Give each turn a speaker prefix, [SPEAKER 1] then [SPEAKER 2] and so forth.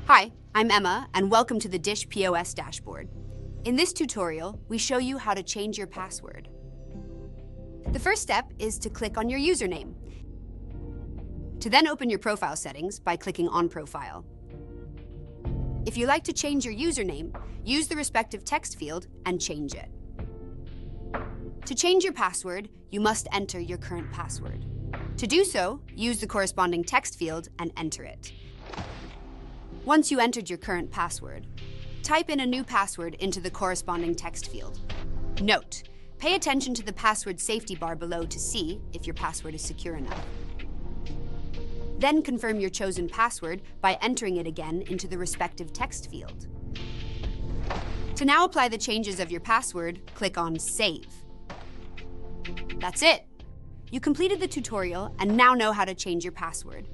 [SPEAKER 1] Hi, I'm Emma, and welcome to the DISH POS dashboard. In this tutorial, we show you how to change your password. The first step is to click on your username. To then open your profile settings by clicking on Profile. If you like to change your username, use the respective text field and change it. To change your password, you must enter your current password. To do so, use the corresponding text field and enter it. Once you entered your current password, type in a new password into the corresponding text field. Note: pay attention to the password safety bar below to see if your password is secure enough. Then confirm your chosen password by entering it again into the respective text field. To now apply the changes of your password, click on Save. That's it! You completed the tutorial and now know how to change your password.